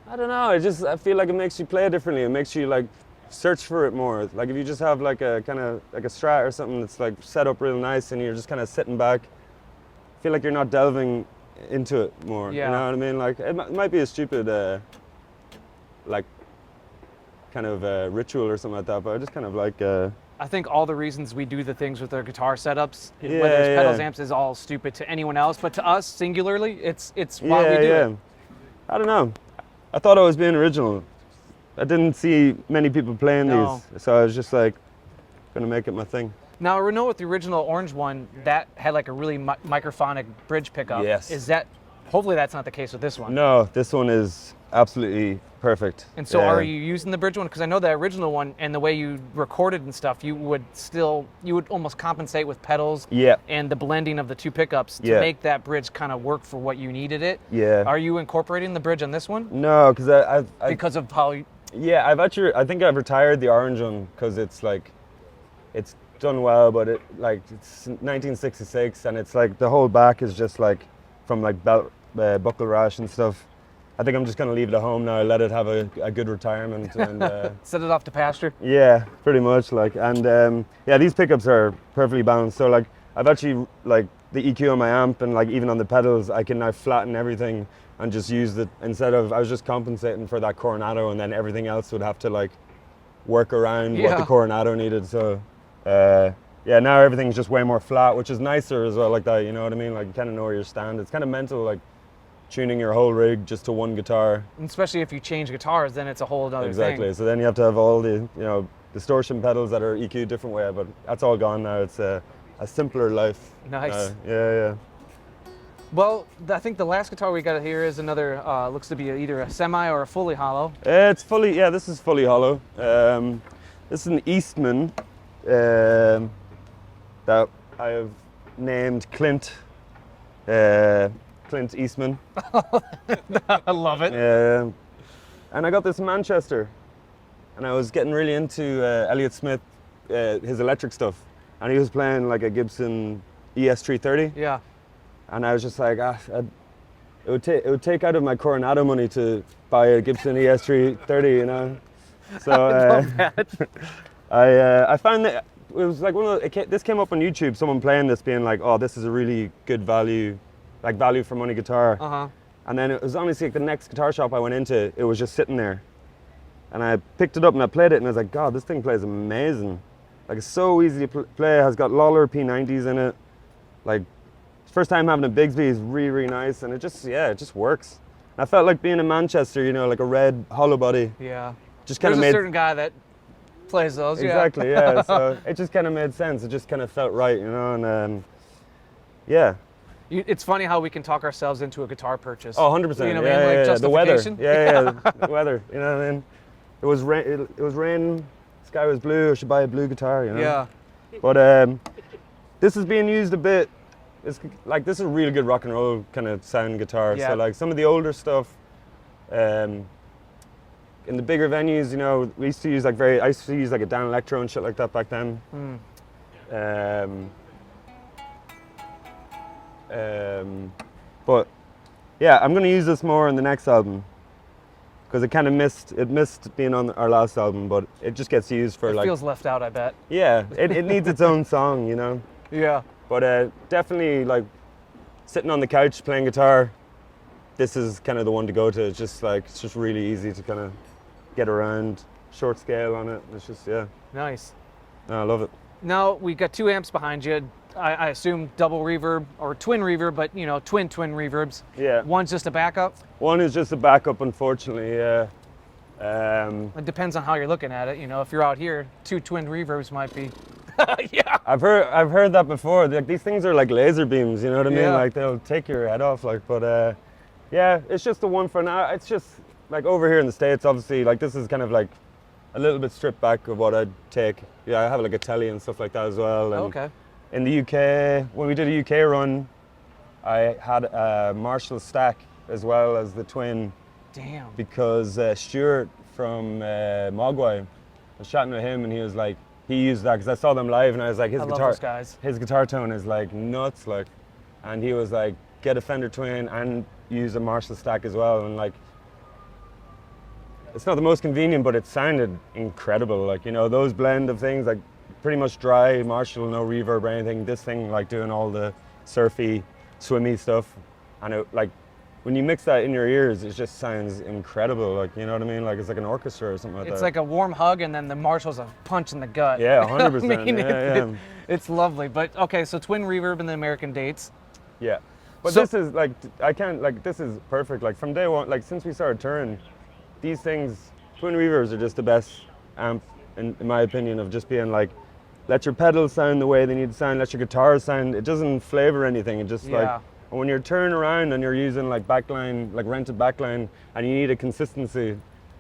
I don't know. I feel like it makes you play differently. It makes you like search for it more. Like if you just have like a kind of like a Strat or something that's like set up real nice and you're just kind of sitting back, I feel like you're not delving into it more. Yeah. You know what I mean? Like it might be a stupid like kind of ritual or something like that, but I just kind of like I think all the reasons we do the things with our guitar setups, Yeah, whether it's pedals, yeah. amps, is all stupid to anyone else, but to us singularly, it's why we do it. I don't know. I thought I was being original. I didn't see many people playing No. these, so I was just like gonna make it my thing. Now, I know with the original orange one, that had like a really microphonic bridge pickup. Yes. Is that, hopefully that's not the case with this one. No, this one is absolutely perfect. And so are you using the bridge one? Because I know the original one and the way you recorded and stuff, you would almost compensate with pedals Yeah. and the blending of the two pickups to Yeah. make that bridge kind of work for what you needed it. Yeah. Are you incorporating the bridge on this one? No, because I Because of how you, yeah, I think I've retired the orange one because it's like, it's done well, but it's 1966 and it's like the whole back is just like from like belt buckle rash and stuff. I think I'm just gonna leave it at home now. Let it have a good retirement and set it off to pasture. yeah, pretty much like. And these pickups are perfectly balanced. So like I've actually like the EQ on my amp and like even on the pedals, I can now flatten everything and just use it instead of I was just compensating for that Coronado and then everything else would have to like work around what the Coronado needed. So now everything's just way more flat, which is nicer as well like that, you know what I mean? Like you kind of know where you stand. It's kind of mental like tuning your whole rig just to one guitar. And especially if you change guitars, then it's a whole other Exactly. thing. So then you have to have all the distortion pedals that are EQ'd different way, but that's all gone now. It's a simpler life. Nice. Yeah. Well, I think the last guitar we got here is another, looks to be either a semi or a fully hollow. It's fully, this is fully hollow. This is an Eastman that I have named Clint. Clint Eastman. I love it. And I got this in Manchester, and I was getting really into Elliott Smith, his electric stuff, and he was playing like a Gibson ES330. Yeah. And I was just like, it would take out of my Coronado money to buy a Gibson ES330, you know. So I love that. I found that it was like this came up on YouTube. Someone playing this, being like, "Oh, this is a really good value for money guitar." Uh-huh. And then it was honestly like the next guitar shop I went into, it was just sitting there, and I picked it up and I played it, and I was like, "God, this thing plays amazing! Like it's so easy to play. It has got Lawler P90s in it. Like first time having a Bigsby is really nice, and it just works." And I felt like being in Manchester, you know, like a red hollow body. Yeah. Just kind There's of a made certain guy that plays those. exactly, Yeah. yeah. So it just kind of made sense. It just kind of felt right, you know, and yeah. It's funny how we can talk ourselves into a guitar purchase. Oh, 100%. You know what I mean? Like The weather. justification. The weather. You know what I mean? It was rain. It was rain. Sky was blue. I should buy a blue guitar. You know. Yeah. But this is being used a bit. It's like this is a really good rock and roll kind of sound guitar. Yeah. So like some of the older stuff, in the bigger venues, you know, I used to use like a Dan Electro and shit like that back then. But yeah, I'm gonna use this more in the next album because it kind of missed being on our last album, but it just gets used for It feels left out, I bet. Yeah, it needs its own song, you know. Yeah. But definitely like sitting on the couch playing guitar, this is kind of the one to go to. It's just really easy to kind of get around, short scale on it. It's just, yeah. Nice. No, I love it. Now we got 2 amps behind you. I assume double reverb or twin reverb, but you know, twin reverbs. Yeah. One's just a backup. One is just a backup, unfortunately. Yeah. It depends on how you're looking at it. You know, if you're out here, 2 twin reverbs might be. Yeah. I've heard that before. Like these things are like laser beams. You know what I mean? Yeah. Like they'll take your head off. Like, but yeah, it's just the one for now. It's just like over here in the States, obviously. Like this is kind of like a little bit stripped back of what I'd take. Yeah, I have like a telly and stuff like that as well. And Okay. in the UK, when we did a UK run, I had a Marshall stack as well as the twin. Damn. Because Stuart from Mogwai, I was chatting with him and he was like, he used that because I saw them live and I was like, I love those guys. his guitar tone is like nuts, like, and he was like, get a Fender twin and use a Marshall stack as well, and like, it's not the most convenient, but it sounded incredible. Like, you know, those blend of things, like pretty much dry Marshall, no reverb or anything. This thing like doing all the surfy, swimmy stuff, and it like, when you mix that in your ears, it just sounds incredible. Like, you know what I mean? Like it's like an orchestra or something like that. It's like a warm hug, and then the Marshall's a punch in the gut. Yeah, 100%. I mean, yeah. it's lovely. But okay, so twin reverb in the American dates. Yeah. But So- this is like, this is perfect. Like from day one, like since we started touring, these things, twin reverbs are just the best amp, in my opinion, of just being like, let your pedals sound the way they need to sound, let your guitar sound, it doesn't flavor anything, it just like, when you're turning around and you're using like backline, like rented backline, and you need a consistency,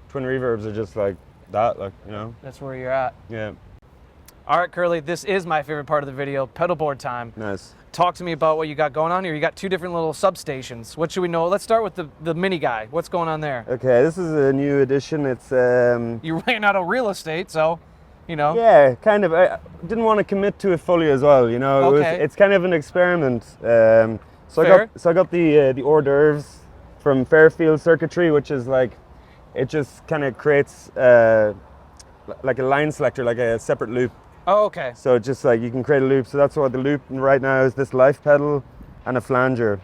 twin reverbs are just like that, like, you know? That's where you're at. Yeah. All right, Curly, this is my favorite part of the video, pedalboard time. Nice. Talk to me about what you got going on here. You got 2 different little substations. What should we know? Let's start with the mini guy. What's going on there? Okay, this is a new addition. It's You ran out of real estate, so, you know. yeah, kind of. I didn't want to commit to it fully as well, you know. Okay. It's kind of an experiment. So Fair. I got the hors d'oeuvres from Fairfield Circuitry, which is like, it just kind of creates like a line selector, like a separate loop. Oh, okay. So it's just like you can create a loop. So that's what the loop right now is, this life pedal and a flanger.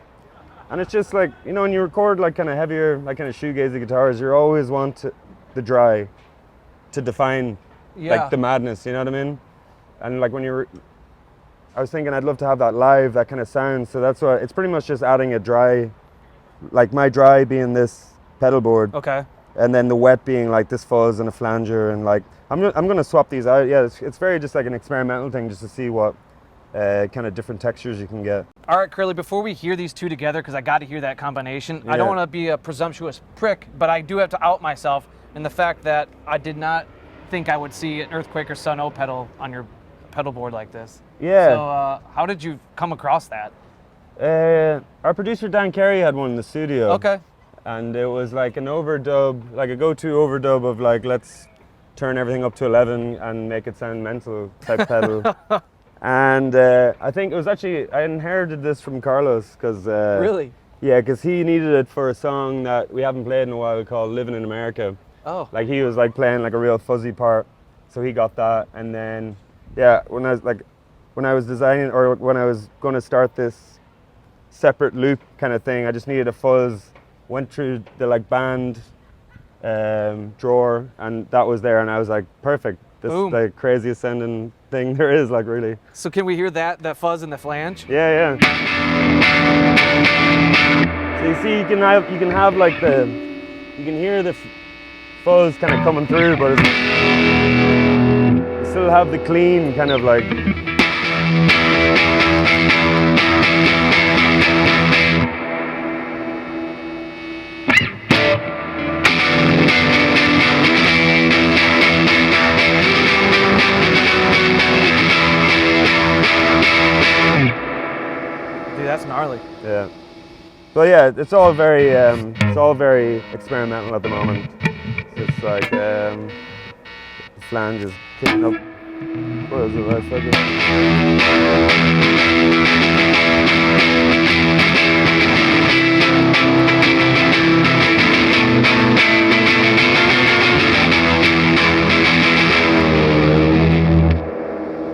And it's just like, you know, when you record like kind of heavier, like kind of shoegazy guitars, you always want the dry to define like the madness, you know what I mean? And like when I was thinking I'd love to have that live, that kind of sound. So that's why it's pretty much just adding a dry, like my dry being this pedal board. Okay. And then the wet being like this fuzz and a flanger, and like I'm gonna swap these out. Yeah, it's very just like an experimental thing, just to see what kind of different textures you can get. All right, Curly, before we hear these 2 together, because I got to hear that combination, I Yeah. don't want to be a presumptuous prick, but I do have to out myself in the fact that I did not think I would see an Earthquaker Sun O pedal on your pedal board like this. Yeah. So how did you come across that? Our producer Dan Carey had one in the studio. Okay. And it was like an overdub, like a go-to overdub of like, let's turn everything up to 11 and make it sound mental type pedal. And I think it was actually, I inherited this from Carlos because Really? yeah, because he needed it for a song that we haven't played in a while called Living in America. Oh. Like he was like playing like a real fuzzy part, so he got that. And then yeah, when I was designing, or when I was going to start this separate loop kind of thing, I just needed a fuzz. Went through the like band drawer, and that was there, and I was like, perfect. This Boom. is the craziest sounding thing there is, like, really. So can we hear that fuzz in the flange? Yeah, yeah. So you see, you can have like you can hear the fuzz kind of coming through, but you still have the clean kind of like. Dude, that's gnarly. Yeah. So yeah, it's all very experimental at the moment. Just like the flange is kicking up. What is it, right second?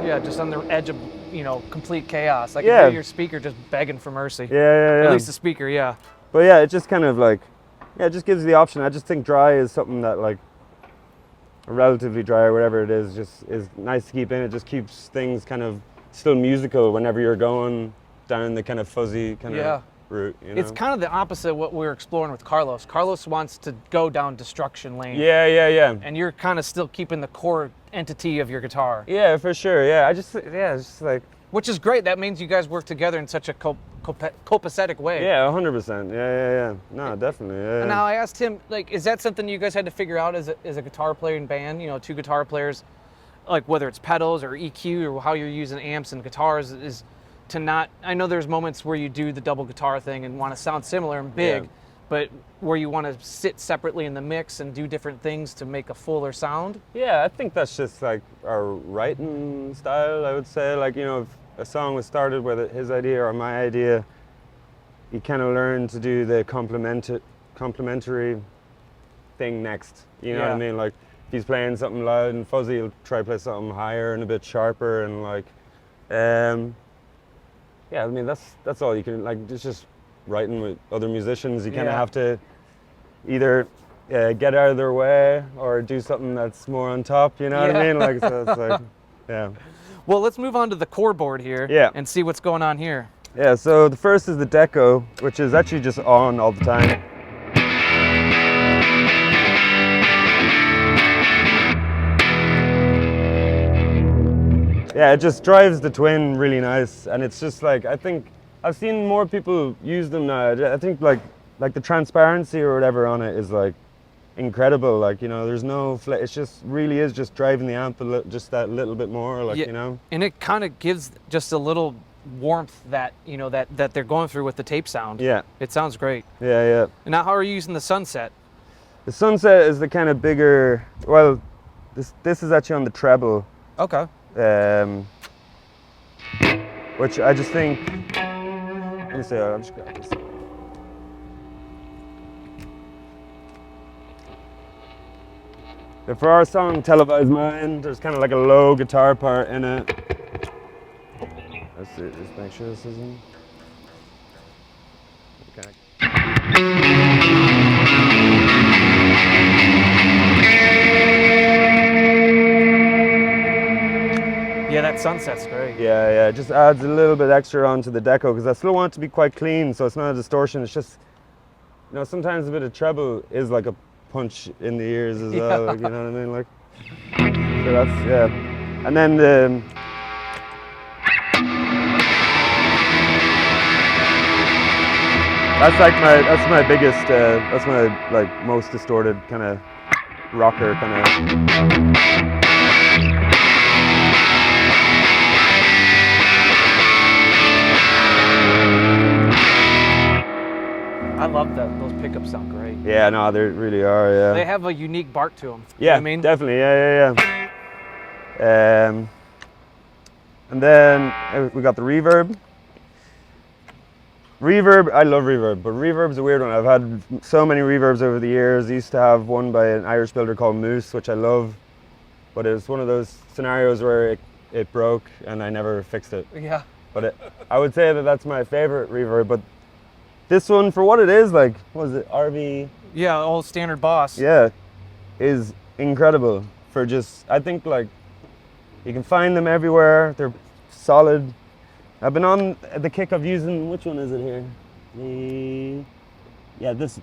Yeah, just on the edge of, complete chaos. I can Yeah. hear your speaker just begging for mercy. Yeah. At least the speaker, yeah. But yeah, it just kind of like, it just gives you the option. I just think dry is something that like, relatively dry or whatever it is, just is nice to keep in. It just keeps things kind of still musical whenever you're going down the kind of fuzzy kind of route. It's kind of the opposite of what we were exploring with Carlos. Carlos wants to go down destruction lane. Yeah. And you're kind of still keeping the core entity of your guitar. Yeah, for sure. Yeah, it's just like. Which is great. That means you guys work together in such a copacetic way. Yeah, 100%. Yeah. No, definitely. Yeah. And now I asked him, like, is that something you guys had to figure out as a guitar player in band? Two guitar players, like whether it's pedals or EQ or how you're using amps and guitars, is to not. I know there's moments where you do the double guitar thing and want to sound similar and big, but where you want to sit separately in the mix and do different things to make a fuller sound. Yeah, I think that's just like our writing style. I would say, like, if a song was started with his idea or my idea, you kind of learn to do the complementary thing next. You know what I mean? Like, if he's playing something loud and fuzzy, he'll try to play something higher and a bit sharper, and like, I mean, that's all you can, like, it's just writing with other musicians. You kind of have to either get out of their way or do something that's more on top. You know what I mean? Like, so it's like, yeah. Well, let's move on to the core board here and see what's going on here. Yeah, so the first is the deco, which is actually just on all the time. Yeah, it just drives the twin really nice, and it's just like, I think I've seen more people use them now. I think like the transparency or whatever on it is like incredible. Like, there's no it's just really is just driving the amp just that little bit more, like, And it kind of gives just a little warmth that that they're going through with the tape sound. Yeah, it sounds great. Yeah. And now, how are you using the Sunset? The Sunset is the kind of bigger. Well, this is actually on the treble. Okay. Which I just think. Let me see. I'll just grab this. But for our song Televised Mind, there's kind of like a low guitar part in it. Let's see, just make sure this isn't. Okay. Yeah, that Sunset's great. Yeah, it just adds a little bit extra onto the deco, because I still want it to be quite clean, so it's not a distortion. It's just, sometimes a bit of treble is like a punch in the ears as well, like, you know what I mean? Like, so that's, and then that's my biggest, that's my like most distorted kind of rocker kind of. I love that. Those pickups sound great. Yeah, no, they really are. Yeah. They have a unique bark to them. Yeah, you know what I mean? Definitely. Yeah. And then we got the reverb. Reverb, I love reverb, but reverb's a weird one. I've had so many reverbs over the years. I used to have one by an Irish builder called Moose, which I love, but it was one of those scenarios where it broke and I never fixed it. Yeah. But I would say that that's my favorite reverb. But this one, for what it is, like, what was it, RV? Yeah, old standard Boss. Yeah, is incredible for just, I think, like, you can find them everywhere. They're solid. I've been on the kick of using, which one is it here? This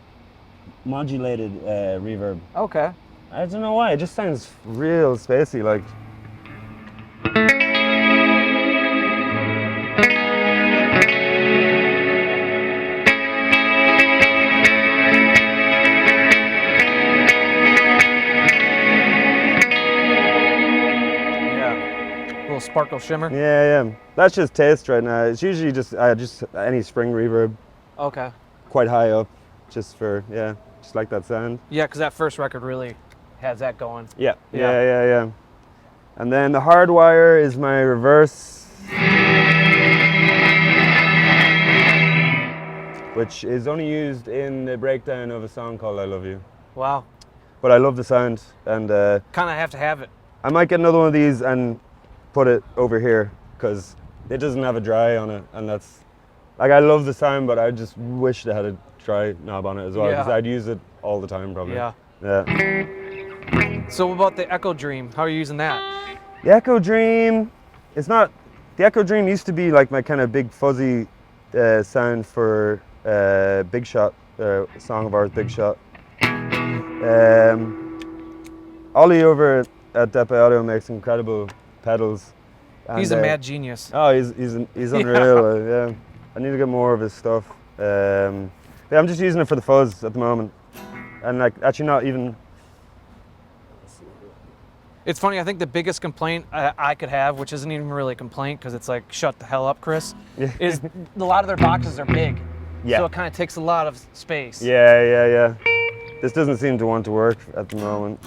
modulated reverb. Okay. I don't know why, it just sounds real spacey, like. Sparkle shimmer. Yeah. That's just taste right now. It's usually just any spring reverb. Okay. Quite high up, just like that sound. Yeah, because that first record really has that going. Yeah. And then the hardwire is my reverse, which is only used in the breakdown of a song called I Love You. Wow. But I love the sound, and Kind of have to have it. I might get another one of these and put it over here because it doesn't have a dry on it, and that's like I love the sound, but I just wish they had a dry knob on it as well because I'd use it all the time probably. Yeah. Yeah. So what about the Echo Dream? How are you using that? The Echo Dream, it's not. The Echo Dream used to be like my kind of big fuzzy sound for Big Shot, Song of Ours, Big Shot. Ollie over at Depe Audio makes incredible pedals. And, He's a mad genius. Oh, he's unreal. Yeah, I need to get more of his stuff. Yeah, I'm just using it for the fuzz at the moment, and like actually not even. It's funny, I think the biggest complaint I could have, which isn't even really a complaint because it's like, shut the hell up, Chris, is a lot of their boxes are big. Yeah. So it kind of takes a lot of space. Yeah. This doesn't seem to want to work at the moment.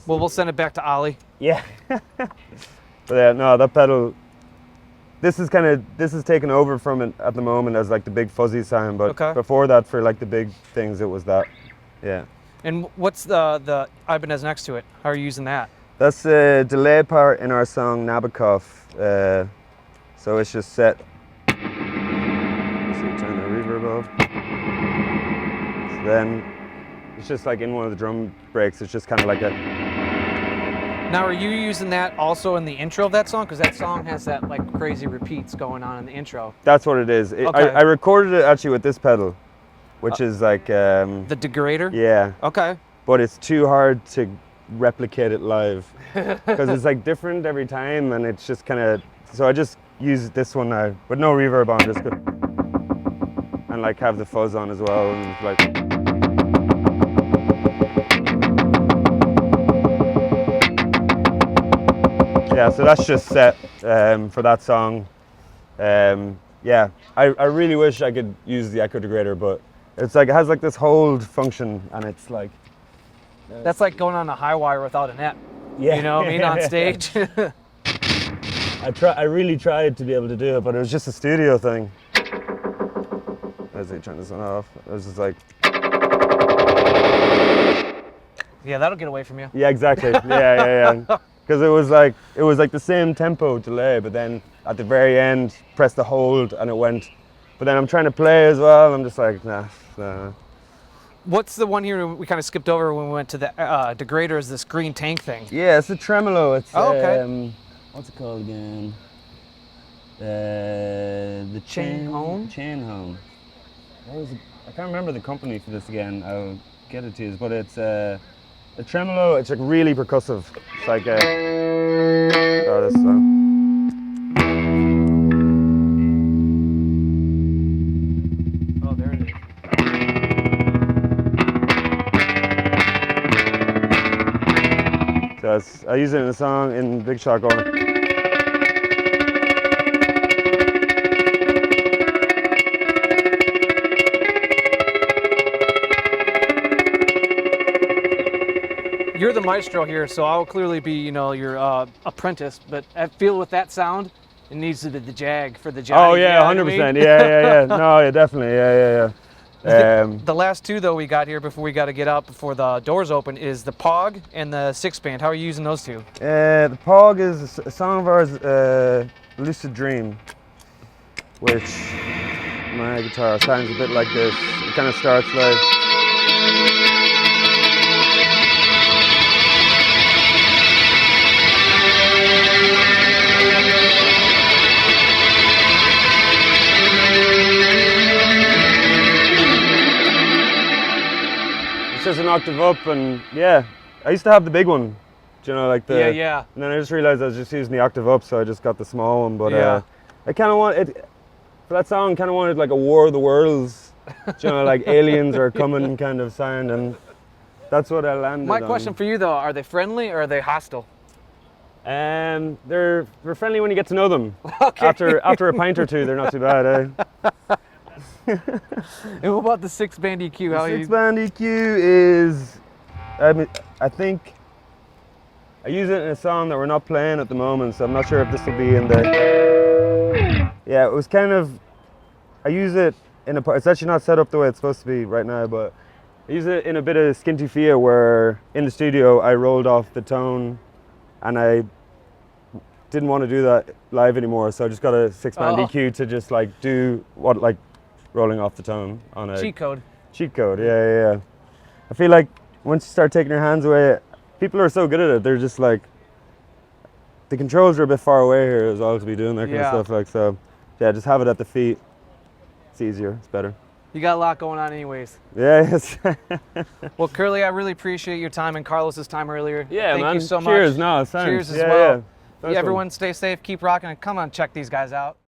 Well, we'll send it back to Ollie. Yeah. But yeah, no, that pedal, this is taken over from it at the moment as like the big fuzzy sound, but before that for like the big things it was that. Yeah. And what's the Ibanez next to it? How are you using that? That's a delay part in our song Nabokov. So it's just set. Let's see, turn the reverb off. So then it's just like in one of the drum breaks, it's just kind of like a. Now, are you using that also in the intro of that song? Because that song has that like crazy repeats going on in the intro. That's what it is. I recorded it actually with this pedal, which is like the degrader. Yeah. Okay. But it's too hard to replicate it live because it's like different every time, and it's just kind of. So I just use this one now with no reverb on, just and like have the fuzz on as well, and like. Yeah, so that's just set for that song. Yeah, I really wish I could use the echo degrader, but it's like it has like this hold function, and it's like that's like going on a high wire without a net. Yeah, you know what I mean, on stage. I really tried to be able to do it, but it was just a studio thing. As I turn this one off, it was just like. Yeah, that'll get away from you. Yeah, exactly. Yeah. Because it was like the same tempo delay, but then at the very end, press the hold and it went. But then I'm trying to play as well. I'm just like, nah. What's the one here we kind of skipped over when we went to the degrader? Is this green tank thing? Yeah, it's a tremolo. It's okay. What's it called again? The Chain Home. Chain Home. I can't remember the company for this again. I'll get it to you, but it's. The tremolo, it's like really percussive. It's like a. Oh, this song. Oh, there it is. So I use it in a song in Big Shot going. You're the maestro here, so I'll clearly be, your apprentice. But I feel with that sound, it needs to be the Jag for the Jag. Oh yeah, 100%. Yeah. No, yeah, definitely. Yeah. The last two though we got here before we got to get out before the doors open is the Pog and the 6-band. How are you using those two? The Pog is a song of ours, Lucid Dream, which my guitar sounds a bit like this. It kind of starts like. Just an octave up, and yeah, I used to have the big one, like the yeah. And then I just realized I was just using the octave up, so I just got the small one. But I kind of want it for that song. Kind of wanted like a War of the Worlds, like aliens are coming kind of sound, and that's what I landed on. My question for you though: are they friendly or are they hostile? They're friendly when you get to know them. Okay. After a pint or two, they're not too bad, eh? And what about the 6-band EQ? The 6-band EQ is I mean, I think I use it in a song that we're not playing at the moment, so I'm not sure if this will be in the. Yeah, it was kind of. I use it in a. It's actually not set up the way it's supposed to be right now, but I use it in a bit of skinty fia where in the studio I rolled off the tone, and I didn't want to do that live anymore, so I just got a 6-band EQ to just like do what like rolling off the tone on a Cheat code. Cheat code, yeah. I feel like once you start taking your hands away, people are so good at it. They're just like the controls are a bit far away here as well to be doing that kind of stuff. Like so, yeah, just have it at the feet. It's easier. It's better. You got a lot going on, anyways. Yeah. Yes. Well, Curly, I really appreciate your time and Carlos's time earlier. Yeah, Thank man. you so Cheers. much. No, thanks. Cheers as yeah, well. Yeah. Everyone, stay safe. Keep rocking, and come on, check these guys out.